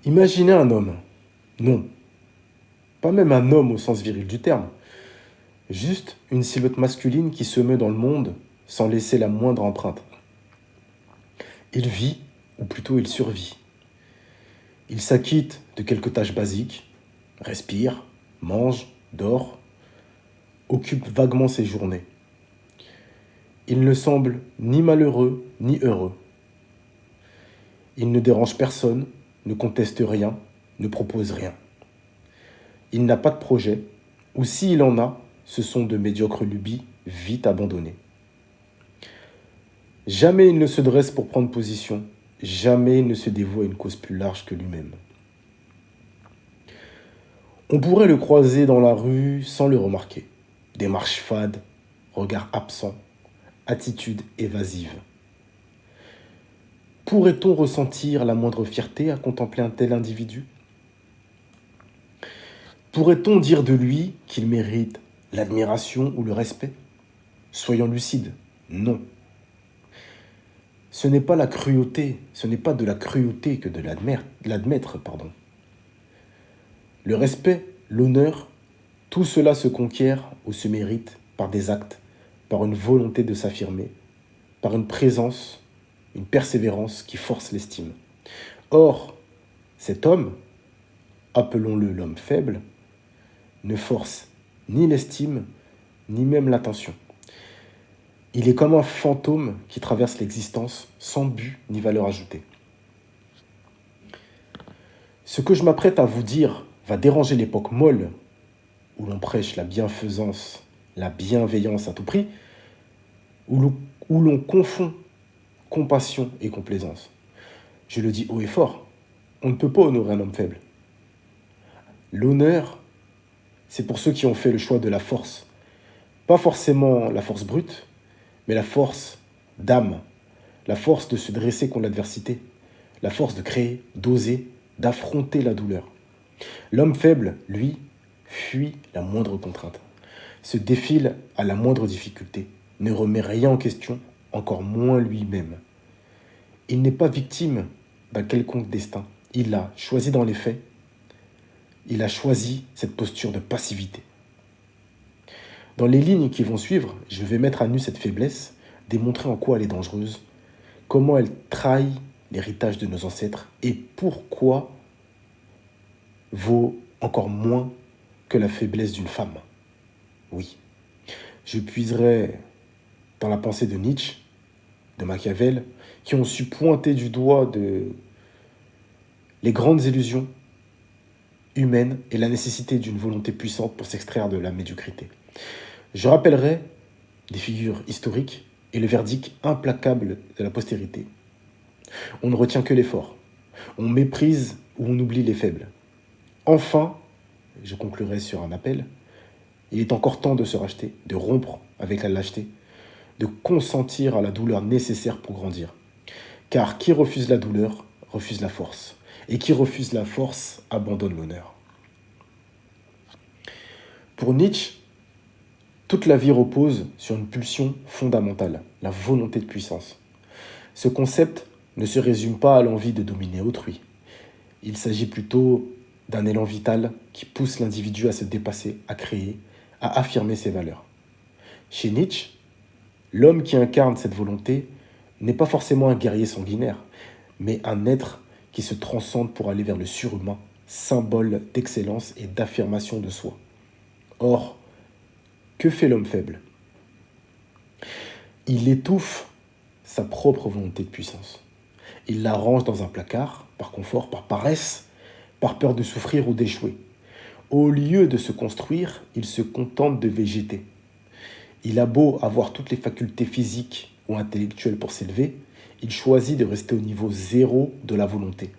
Imaginez un homme. Non, pas même un homme au sens viril du terme. Juste une silhouette masculine qui se meut dans le monde sans laisser la moindre empreinte. Il vit, ou plutôt il survit. Il s'acquitte de quelques tâches basiques, respire, mange, dort, occupe vaguement ses journées. Il ne semble ni malheureux ni heureux. Il ne dérange personne, ne conteste rien, ne propose rien. Il n'a pas de projet, ou s'il en a, ce sont de médiocres lubies vite abandonnées. Jamais il ne se dresse pour prendre position, jamais il ne se dévoue à une cause plus large que lui-même. On pourrait le croiser dans la rue sans le remarquer. Démarche fade, regard absent, attitude évasive. Pourrait-on ressentir la moindre fierté à contempler un tel individu? Pourrait-on dire de lui qu'il mérite l'admiration ou le respect? Soyons lucides, non. Ce n'est pas la cruauté, ce n'est pas de la cruauté que de l'admettre, pardon. Le respect, l'honneur, tout cela se conquiert ou se mérite par des actes, par une volonté de s'affirmer, par une présence, une persévérance qui force l'estime. Or, cet homme, appelons-le l'homme faible, ne force ni l'estime, ni même l'attention. Il est comme un fantôme qui traverse l'existence sans but ni valeur ajoutée. Ce que je m'apprête à vous dire va déranger l'époque molle où l'on prêche la bienfaisance, la bienveillance à tout prix, où l'on confond compassion et complaisance. Je le dis haut et fort, on ne peut pas honorer un homme faible. L'honneur, c'est pour ceux qui ont fait le choix de la force. Pas forcément la force brute, mais la force d'âme, la force de se dresser contre l'adversité, la force de créer, d'oser, d'affronter la douleur. L'homme faible, lui, fuit la moindre contrainte, se défile à la moindre difficulté, ne remet rien en question, encore moins lui-même. Il n'est pas victime d'un quelconque destin. Il a choisi dans les faits, il a choisi cette posture de passivité. Dans les lignes qui vont suivre, je vais mettre à nu cette faiblesse, démontrer en quoi elle est dangereuse, comment elle trahit l'héritage de nos ancêtres et pourquoi vaut encore moins que la faiblesse d'une femme. Oui, je puiserai dans la pensée de Nietzsche, de Machiavel, qui ont su pointer du doigt les grandes illusions humaines et la nécessité d'une volonté puissante pour s'extraire de la médiocrité. Je rappellerai des figures historiques et le verdict implacable de la postérité. On ne retient que les forts. On méprise ou on oublie les faibles. Enfin, je conclurai sur un appel, il est encore temps de se racheter, de rompre avec la lâcheté, de consentir à la douleur nécessaire pour grandir. Car qui refuse la douleur, refuse la force. Et qui refuse la force, abandonne l'honneur. Pour Nietzsche, toute la vie repose sur une pulsion fondamentale, la volonté de puissance. Ce concept ne se résume pas à l'envie de dominer autrui. Il s'agit plutôt d'un élan vital qui pousse l'individu à se dépasser, à créer, à affirmer ses valeurs. Chez Nietzsche, l'homme qui incarne cette volonté n'est pas forcément un guerrier sanguinaire, mais un être qui se transcende pour aller vers le surhumain, symbole d'excellence et d'affirmation de soi. Or, que fait l'homme faible? Il étouffe sa propre volonté de puissance. Il la range dans un placard, par confort, par paresse, par peur de souffrir ou d'échouer. Au lieu de se construire, il se contente de végéter. Il a beau avoir toutes les facultés physiques ou intellectuelles pour s'élever, il choisit de rester au niveau zéro de la volonté.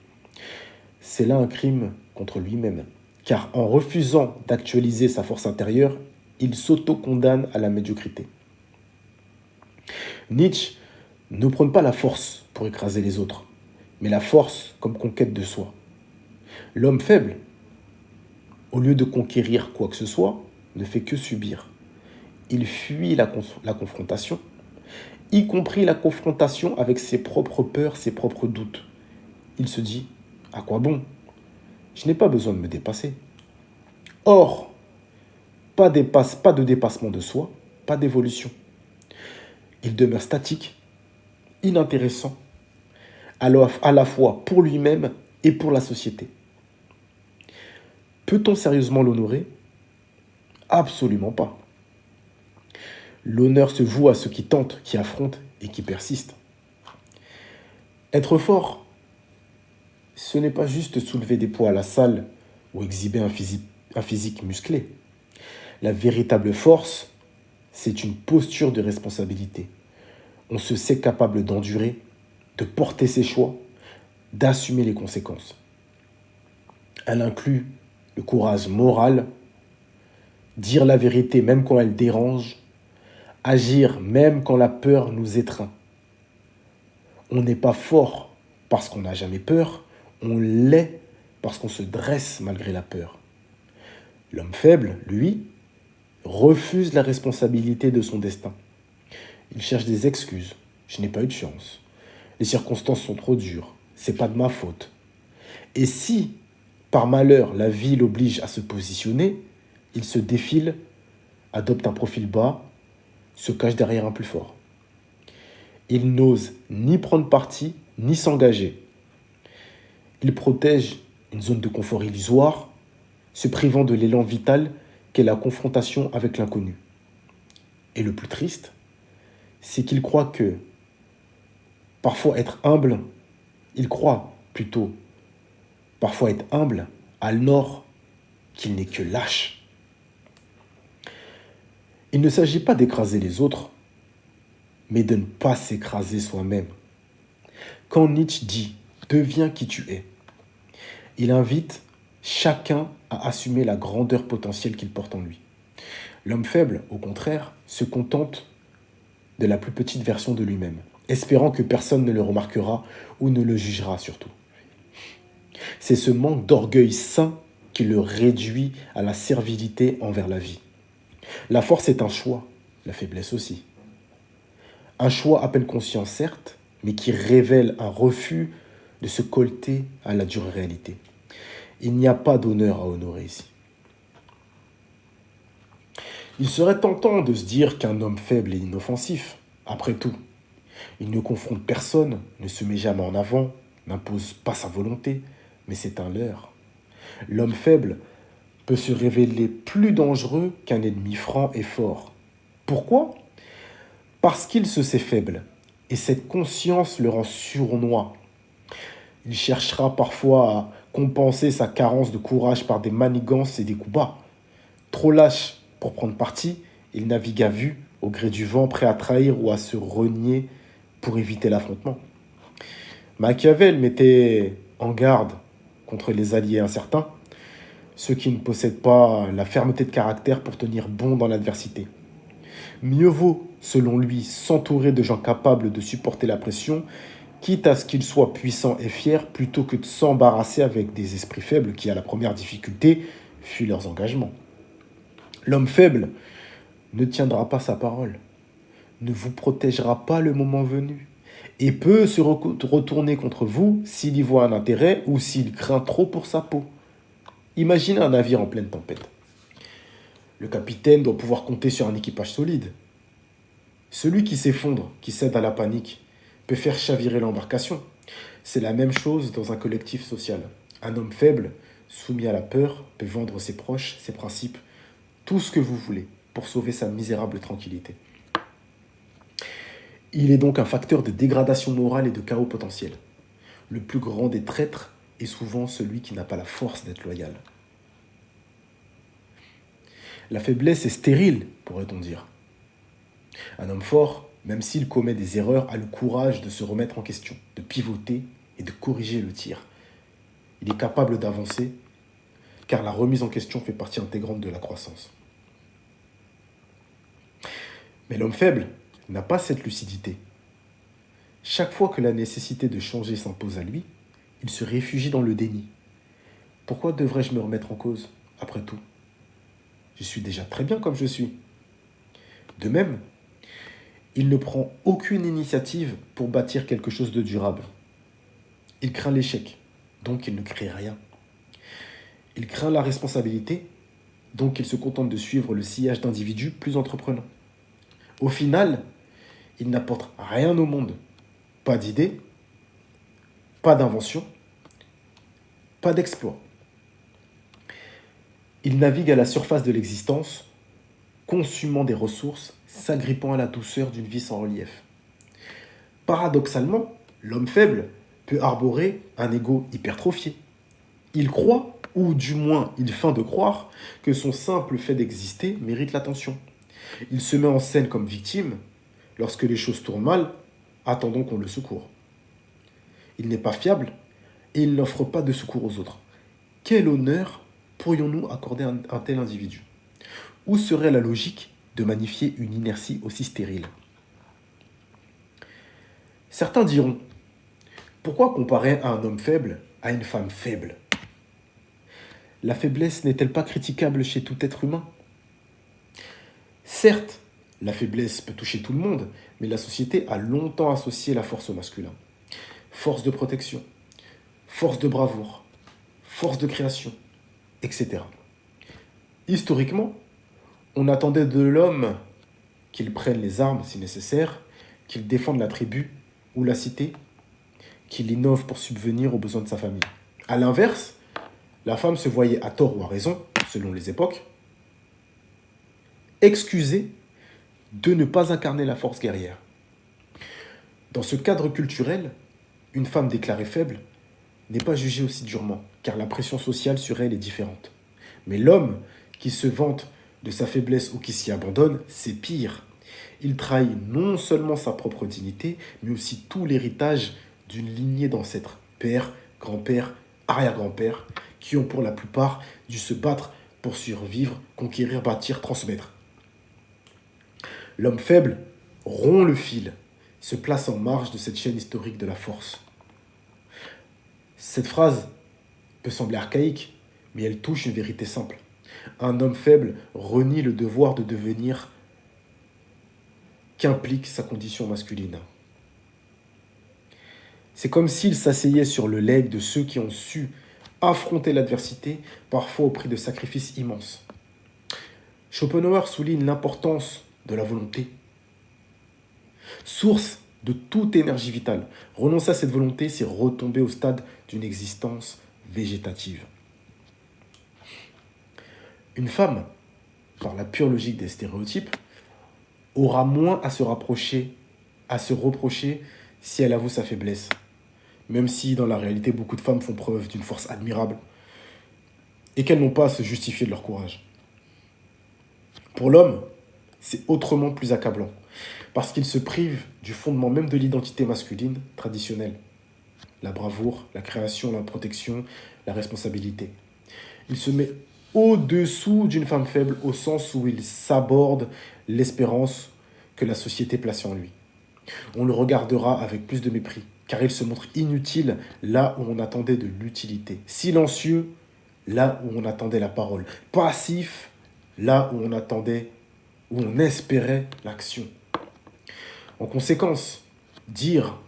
C'est là un crime contre lui-même, car en refusant d'actualiser sa force intérieure, il s'auto-condamne à la médiocrité. Nietzsche ne prône pas la force pour écraser les autres, mais la force comme conquête de soi. L'homme faible, au lieu de conquérir quoi que ce soit, ne fait que subir. Il fuit la confrontation, y compris la confrontation avec ses propres peurs, ses propres doutes. Il se dit, à quoi bon? Je n'ai pas besoin de me dépasser. Or, pas de dépassement de soi, pas d'évolution. Il demeure statique, inintéressant, à la fois pour lui-même et pour la société. Peut-on sérieusement l'honorer? Absolument pas. L'honneur se voue à ceux qui tentent, qui affrontent et qui persistent. Être fort, ce n'est pas juste soulever des poids à la salle ou exhiber un physique musclé. La véritable force, c'est une posture de responsabilité. On se sait capable d'endurer, de porter ses choix, d'assumer les conséquences. Elle inclut le courage moral, dire la vérité même quand elle dérange, agir même quand la peur nous étreint. On n'est pas fort parce qu'on n'a jamais peur, on l'est parce qu'on se dresse malgré la peur. L'homme faible, lui, refuse la responsabilité de son destin. Il cherche des excuses. Je n'ai pas eu de chance. Les circonstances sont trop dures. C'est pas de ma faute. Et si, par malheur, la vie l'oblige à se positionner, il se défile, adopte un profil bas, se cache derrière un plus fort. Il n'ose ni prendre parti, ni s'engager. Il protège une zone de confort illusoire, se privant de l'élan vital qu'est la confrontation avec l'inconnu. Et le plus triste, c'est qu'il croit que, parfois être humble, il croit plutôt, parfois être humble, alors qu'il n'est que lâche. Il ne s'agit pas d'écraser les autres, mais de ne pas s'écraser soi-même. Quand Nietzsche dit « deviens qui tu es », il invite chacun à assumer la grandeur potentielle qu'il porte en lui. L'homme faible, au contraire, se contente de la plus petite version de lui-même, espérant que personne ne le remarquera ou ne le jugera surtout. C'est ce manque d'orgueil sain qui le réduit à la servilité envers la vie. La force est un choix, la faiblesse aussi. Un choix à peine conscient, certes, mais qui révèle un refus de se colter à la dure réalité. Il n'y a pas d'honneur à honorer ici. Il serait tentant de se dire qu'un homme faible est inoffensif. Après tout, il ne confronte personne, ne se met jamais en avant, n'impose pas sa volonté, mais c'est un leurre. L'homme faible peut se révéler plus dangereux qu'un ennemi franc et fort. Pourquoi? Parce qu'il se sait faible, et cette conscience le rend sournois. Il cherchera parfois à compenser sa carence de courage par des manigances et des coups bas. Trop lâche pour prendre parti, il navigue à vue, au gré du vent, prêt à trahir ou à se renier pour éviter l'affrontement. Machiavel mettait en garde contre les alliés incertains, ceux qui ne possèdent pas la fermeté de caractère pour tenir bon dans l'adversité. Mieux vaut, selon lui, s'entourer de gens capables de supporter la pression, quitte à ce qu'ils soient puissants et fiers, plutôt que de s'embarrasser avec des esprits faibles qui, à la première difficulté, fuient leurs engagements. L'homme faible ne tiendra pas sa parole, ne vous protégera pas le moment venu, et peut se retourner contre vous s'il y voit un intérêt ou s'il craint trop pour sa peau. Imaginez un navire en pleine tempête. Le capitaine doit pouvoir compter sur un équipage solide. Celui qui s'effondre, qui cède à la panique, peut faire chavirer l'embarcation. C'est la même chose dans un collectif social. Un homme faible, soumis à la peur, peut vendre ses proches, ses principes, tout ce que vous voulez, pour sauver sa misérable tranquillité. Il est donc un facteur de dégradation morale et de chaos potentiel. Le plus grand des traîtres est souvent celui qui n'a pas la force d'être loyal. La faiblesse est stérile, pourrait-on dire. Un homme fort, même s'il commet des erreurs, a le courage de se remettre en question, de pivoter et de corriger le tir. Il est capable d'avancer, car la remise en question fait partie intégrante de la croissance. Mais l'homme faible n'a pas cette lucidité. Chaque fois que la nécessité de changer s'impose à lui, il se réfugie dans le déni. Pourquoi devrais-je me remettre en cause, après tout? Je suis déjà très bien comme je suis. De même, il ne prend aucune initiative pour bâtir quelque chose de durable. Il craint l'échec, donc il ne crée rien. Il craint la responsabilité, donc il se contente de suivre le sillage d'individus plus entreprenants. Au final, il n'apporte rien au monde. Pas d'idées, pas d'invention, pas d'exploit. Il navigue à la surface de l'existence, consumant des ressources, s'agrippant à la douceur d'une vie sans relief. Paradoxalement, l'homme faible peut arborer un ego hypertrophié. Il croit, ou du moins il feint de croire, que son simple fait d'exister mérite l'attention. Il se met en scène comme victime. Lorsque les choses tournent mal, attendons qu'on le secourt. Il n'est pas fiable et il n'offre pas de secours aux autres. Quel honneur pourrions-nous accorder à un tel individu? Où serait la logique de magnifier une inertie aussi stérile? Certains diront, pourquoi comparer un homme faible à une femme faible? La faiblesse n'est-elle pas critiquable chez tout être humain? Certes, la faiblesse peut toucher tout le monde, mais la société a longtemps associé la force au masculin. Force de protection, force de bravoure, force de création, etc. Historiquement, on attendait de l'homme qu'il prenne les armes si nécessaire, qu'il défende la tribu ou la cité, qu'il innove pour subvenir aux besoins de sa famille. A l'inverse, la femme se voyait à tort ou à raison, selon les époques, excusée de ne pas incarner la force guerrière. Dans ce cadre culturel, une femme déclarée faible n'est pas jugée aussi durement, car la pression sociale sur elle est différente. Mais l'homme qui se vante de sa faiblesse ou qui s'y abandonne, c'est pire. Il trahit non seulement sa propre dignité, mais aussi tout l'héritage d'une lignée d'ancêtres, pères, grands-pères, arrière-grands-pères, qui ont pour la plupart dû se battre pour survivre, conquérir, bâtir, transmettre. L'homme faible rompt le fil, se place en marge de cette chaîne historique de la force. Cette phrase peut sembler archaïque, mais elle touche une vérité simple. Un homme faible renie le devoir de devenir qu'implique sa condition masculine. C'est comme s'il s'asseyait sur le legs de ceux qui ont su affronter l'adversité, parfois au prix de sacrifices immenses. Schopenhauer souligne l'importance de la volonté, source de toute énergie vitale. Renoncer à cette volonté, c'est retomber au stade d'une existence végétative. Une femme, par la pure logique des stéréotypes, aura moins à se reprocher si elle avoue sa faiblesse. Même si, dans la réalité, beaucoup de femmes font preuve d'une force admirable et qu'elles n'ont pas à se justifier de leur courage. Pour l'homme, c'est autrement plus accablant, parce qu'il se prive du fondement même de l'identité masculine traditionnelle. La bravoure, la création, la protection, la responsabilité. Il se met au-dessous d'une femme faible au sens où il s'aborde l'espérance que la société place en lui. On le regardera avec plus de mépris, car il se montre inutile là où on attendait de l'utilité, silencieux là où on attendait la parole, passif là où on espérait l'action. En conséquence, dire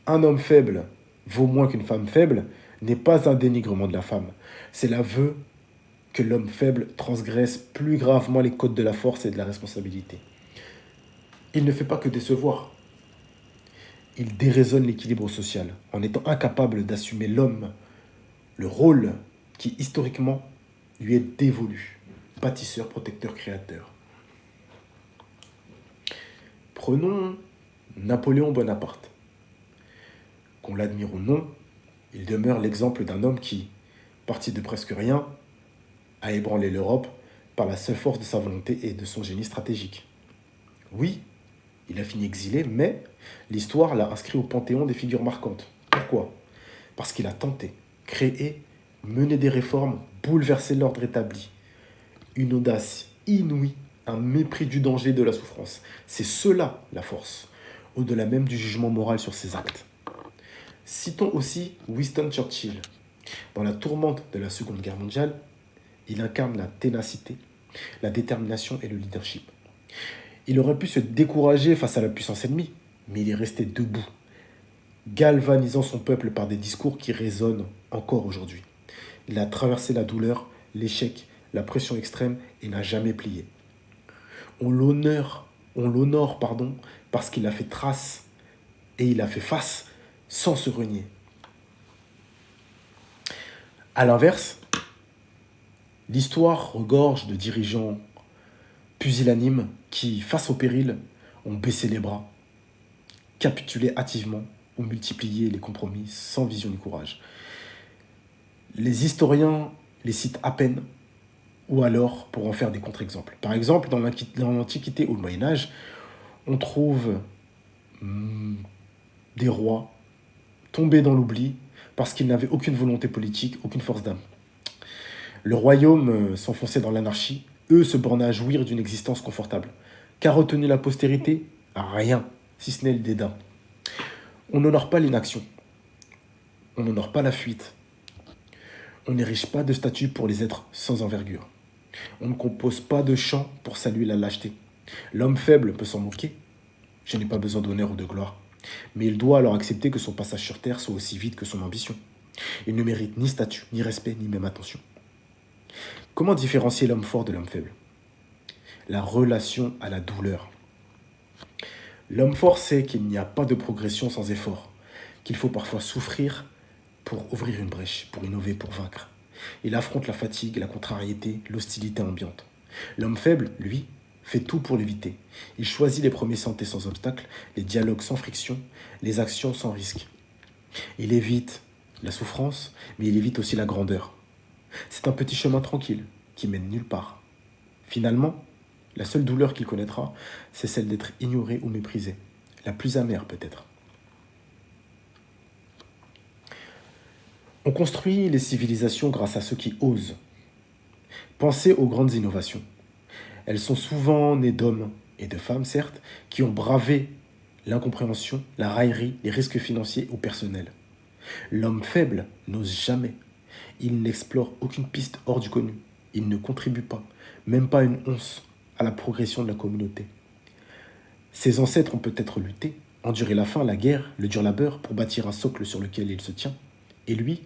un homme faible vaut moins qu'une femme faible n'est pas un dénigrement de la femme, c'est l'aveu que l'homme faible transgresse plus gravement les codes de la force et de la responsabilité. Il ne fait pas que décevoir. Il déraisonne l'équilibre social en étant incapable d'assumer l'homme, le rôle qui historiquement lui est dévolu, bâtisseur, protecteur, créateur. Prenons Napoléon Bonaparte. Qu'on l'admire ou non, il demeure l'exemple d'un homme qui, parti de presque rien, a ébranlé l'Europe par la seule force de sa volonté et de son génie stratégique. Oui, il a fini exilé, mais l'histoire l'a inscrit au panthéon des figures marquantes. Pourquoi? Parce qu'il a tenté, créé, mené des réformes, bouleversé l'ordre établi. Une audace inouïe, un mépris du danger et de la souffrance. C'est cela, la force, au-delà même du jugement moral sur ses actes. Citons aussi Winston Churchill. Dans la tourmente de la Seconde Guerre mondiale, il incarne la ténacité, la détermination et le leadership. Il aurait pu se décourager face à la puissance ennemie, mais il est resté debout, galvanisant son peuple par des discours qui résonnent encore aujourd'hui. Il a traversé la douleur, l'échec, la pression extrême et n'a jamais plié. On l'honore, parce qu'il a fait trace et il a fait face sans se renier. À l'inverse, l'histoire regorge de dirigeants pusillanimes qui, face au péril, ont baissé les bras, capitulé hâtivement ou multiplié les compromis sans vision ni courage. Les historiens les citent à peine ou alors pour en faire des contre-exemples. Par exemple, dans l'Antiquité ou le Moyen-Âge, on trouve des rois tombés dans l'oubli parce qu'ils n'avaient aucune volonté politique, aucune force d'âme. Le royaume s'enfonçait dans l'anarchie, eux se bornaient à jouir d'une existence confortable. Qu'a retenu la postérité? Rien, si ce n'est le dédain. On n'honore pas l'inaction, on n'honore pas la fuite, on n'érige pas de statues pour les êtres sans envergure. On ne compose pas de chants pour saluer la lâcheté. L'homme faible peut s'en moquer. Je n'ai pas besoin d'honneur ou de gloire. Mais il doit alors accepter que son passage sur terre soit aussi vide que son ambition. Il ne mérite ni statut, ni respect, ni même attention. Comment différencier l'homme fort de l'homme faible? La relation à la douleur. L'homme fort sait qu'il n'y a pas de progression sans effort, qu'il faut parfois souffrir pour ouvrir une brèche, pour innover, pour vaincre. Il affronte la fatigue, la contrariété, l'hostilité ambiante. L'homme faible, lui, fait tout pour l'éviter. Il choisit les premiers sentiers sans obstacle, les dialogues sans friction, les actions sans risque. Il évite la souffrance, mais il évite aussi la grandeur. C'est un petit chemin tranquille qui mène nulle part. Finalement, la seule douleur qu'il connaîtra, c'est celle d'être ignoré ou méprisé. La plus amère peut-être. On construit les civilisations grâce à ceux qui osent. Pensez aux grandes innovations. Elles sont souvent nées d'hommes et de femmes, certes, qui ont bravé l'incompréhension, la raillerie, les risques financiers ou personnels. L'homme faible n'ose jamais. Il n'explore aucune piste hors du connu. Il ne contribue pas, même pas une once, à la progression de la communauté. Ses ancêtres ont peut-être lutté, enduré la faim, la guerre, le dur labeur pour bâtir un socle sur lequel il se tient. Et lui,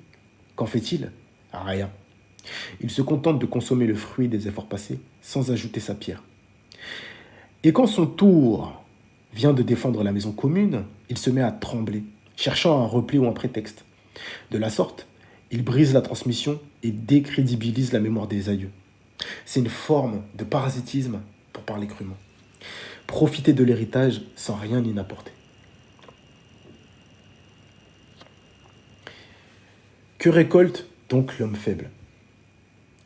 qu'en fait-il? Rien. Il se contente de consommer le fruit des efforts passés, sans ajouter sa pierre. Et quand son tour vient de défendre la maison commune, il se met à trembler, cherchant un repli ou un prétexte. De la sorte, il brise la transmission et décrédibilise la mémoire des aïeux. C'est une forme de parasitisme, pour parler crûment. Profiter de l'héritage sans rien y apporter. Que récolte donc l'homme faible?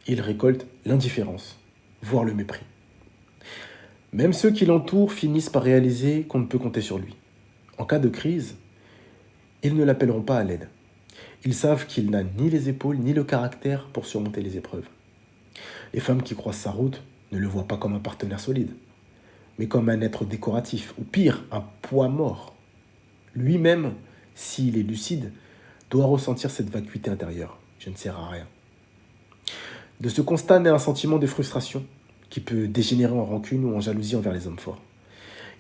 Il récolte l'indifférence, voire le mépris. Même ceux qui l'entourent finissent par réaliser qu'on ne peut compter sur lui. En cas de crise, ils ne l'appelleront pas à l'aide. Ils savent qu'il n'a ni les épaules ni le caractère pour surmonter les épreuves. Les femmes qui croisent sa route ne le voient pas comme un partenaire solide, mais comme un être décoratif, ou pire, un poids mort. Lui-même, s'il est lucide, doit ressentir cette vacuité intérieure. Je ne sers à rien. De ce constat naît un sentiment de frustration qui peut dégénérer en rancune ou en jalousie envers les hommes forts.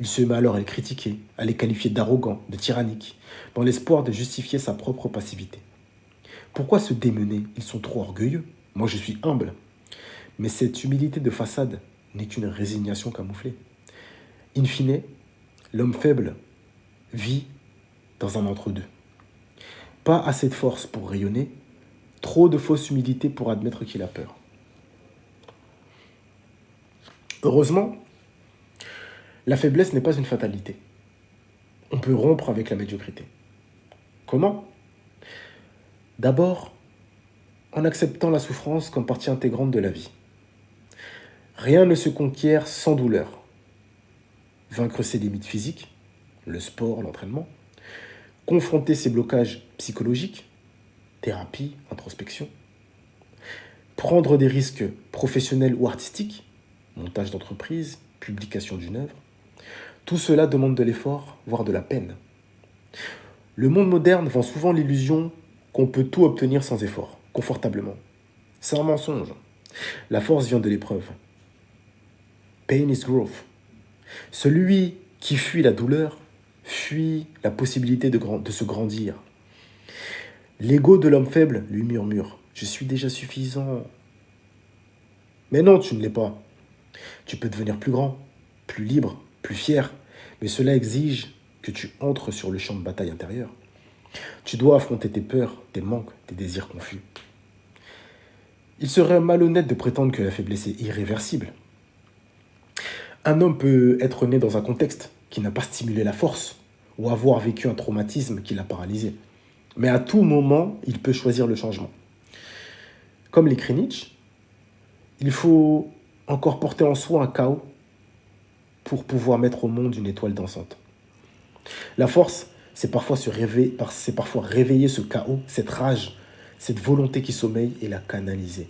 Il se met alors à les critiquer, à les qualifier d'arrogants, de tyranniques, dans l'espoir de justifier sa propre passivité. Pourquoi se démener? Ils sont trop orgueilleux. Moi, je suis humble. Mais cette humilité de façade n'est qu'une résignation camouflée. In fine, l'homme faible vit dans un entre-deux. Pas assez de force pour rayonner, trop de fausse humilité pour admettre qu'il a peur. Heureusement, la faiblesse n'est pas une fatalité. On peut rompre avec la médiocrité. Comment? D'abord, en acceptant la souffrance comme partie intégrante de la vie. Rien ne se conquiert sans douleur. Vaincre ses limites physiques, le sport, l'entraînement, confronter ses blocages psychologiques, thérapie, introspection, prendre des risques professionnels ou artistiques, montage d'entreprise, publication d'une œuvre, tout cela demande de l'effort, voire de la peine. Le monde moderne vend souvent l'illusion qu'on peut tout obtenir sans effort, confortablement. C'est un mensonge. La force vient de l'épreuve. Pain is growth. Celui qui fuit la douleur fuit la possibilité de se grandir. L'ego de l'homme faible lui murmure Je suis déjà suffisant. Mais non, tu ne l'es pas. Tu peux devenir plus grand, plus libre, plus fier, mais cela exige que tu entres sur le champ de bataille intérieur. Tu dois affronter tes peurs, tes manques, tes désirs confus. Il serait malhonnête de prétendre que la faiblesse est irréversible. Un homme peut être né dans un contexte qui n'a pas stimulé la force ou avoir vécu un traumatisme qui l'a paralysé. Mais à tout moment, il peut choisir le changement. Comme l'écrit Nietzsche, il faut encore porter en soi un chaos pour pouvoir mettre au monde une étoile dansante. La force, c'est parfois réveiller ce chaos, cette rage, cette volonté qui sommeille et la canaliser.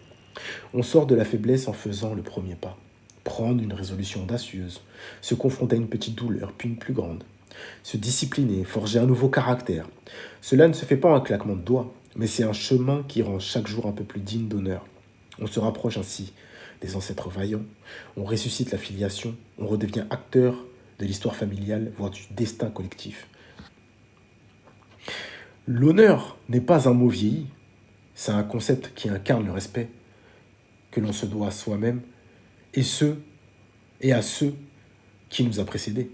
On sort de la faiblesse en faisant le premier pas. Prendre une résolution audacieuse, se confronter à une petite douleur, puis une plus grande. Se discipliner, forger un nouveau caractère. Cela ne se fait pas en un claquement de doigts, mais c'est un chemin qui rend chaque jour un peu plus digne d'honneur. On se rapproche ainsi des ancêtres vaillants, on ressuscite la filiation, on redevient acteur de l'histoire familiale, voire du destin collectif. L'honneur n'est pas un mot vieilli, c'est un concept qui incarne le respect que l'on se doit à soi-même et à ceux qui nous a précédés.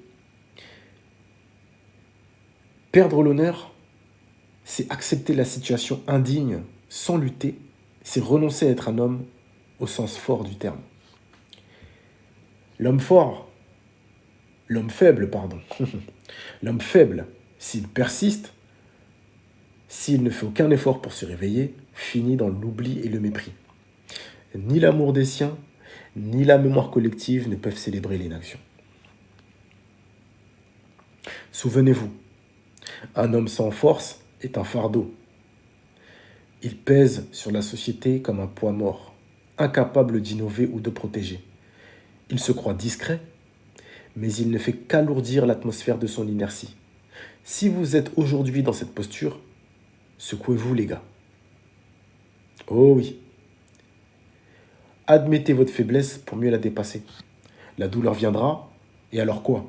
Perdre l'honneur, c'est accepter la situation indigne sans lutter, c'est renoncer à être un homme au sens fort du terme. L'homme faible, l'homme faible, s'il persiste, s'il ne fait aucun effort pour se réveiller, finit dans l'oubli et le mépris. Ni l'amour des siens, ni la mémoire collective ne peuvent célébrer l'inaction. Souvenez-vous, un homme sans force est un fardeau. Il pèse sur la société comme un poids mort, incapable d'innover ou de protéger. Il se croit discret, mais il ne fait qu'alourdir l'atmosphère de son inertie. Si vous êtes aujourd'hui dans cette posture, secouez-vous les gars. Oh oui. Admettez votre faiblesse pour mieux la dépasser. La douleur viendra, et alors quoi?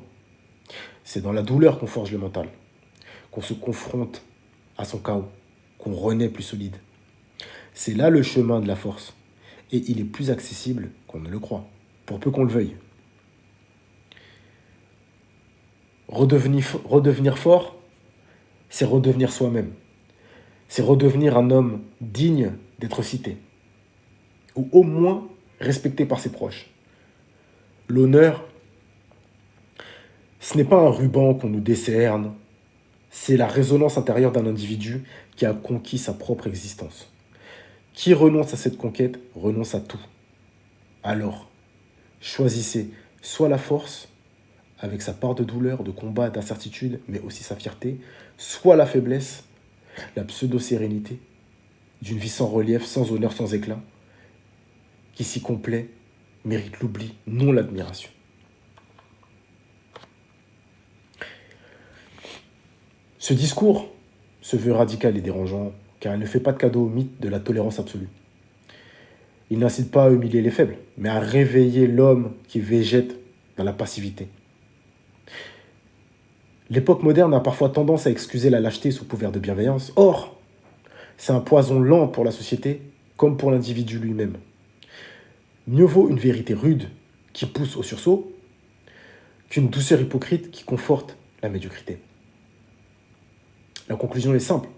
C'est dans la douleur qu'on forge le mental, qu'on se confronte à son chaos, qu'on renaît plus solide. C'est là le chemin de la force, et il est plus accessible qu'on ne le croit, pour peu qu'on le veuille. Redevenir fort, c'est redevenir soi-même. C'est redevenir un homme digne d'être cité, ou au moins respecté par ses proches. L'honneur, ce n'est pas un ruban qu'on nous décerne, c'est la résonance intérieure d'un individu qui a conquis sa propre existence. Qui renonce à cette conquête renonce à tout. Alors, choisissez soit la force, avec sa part de douleur, de combat, d'incertitude, mais aussi sa fierté, soit la faiblesse, la pseudo-sérénité, d'une vie sans relief, sans honneur, sans éclat, qui s'y complaît, mérite l'oubli, non l'admiration. Ce discours se veut radical et dérangeant, car il ne fait pas de cadeau au mythe de la tolérance absolue. Il n'incite pas à humilier les faibles, mais à réveiller l'homme qui végète dans la passivité. L'époque moderne a parfois tendance à excuser la lâcheté sous couvert de bienveillance. Or, c'est un poison lent pour la société comme pour l'individu lui-même. Mieux vaut une vérité rude qui pousse au sursaut qu'une douceur hypocrite qui conforte la médiocrité. La conclusion est simple.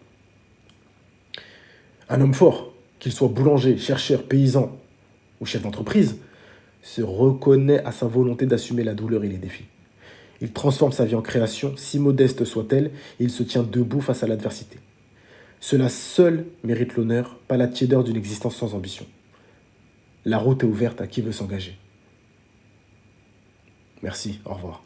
Un homme fort, qu'il soit boulanger, chercheur, paysan ou chef d'entreprise, se reconnaît à sa volonté d'assumer la douleur et les défis. Il transforme sa vie en création, si modeste soit-elle, et il se tient debout face à l'adversité. Cela seul mérite l'honneur, pas la tiédeur d'une existence sans ambition. La route est ouverte à qui veut s'engager. Merci, au revoir.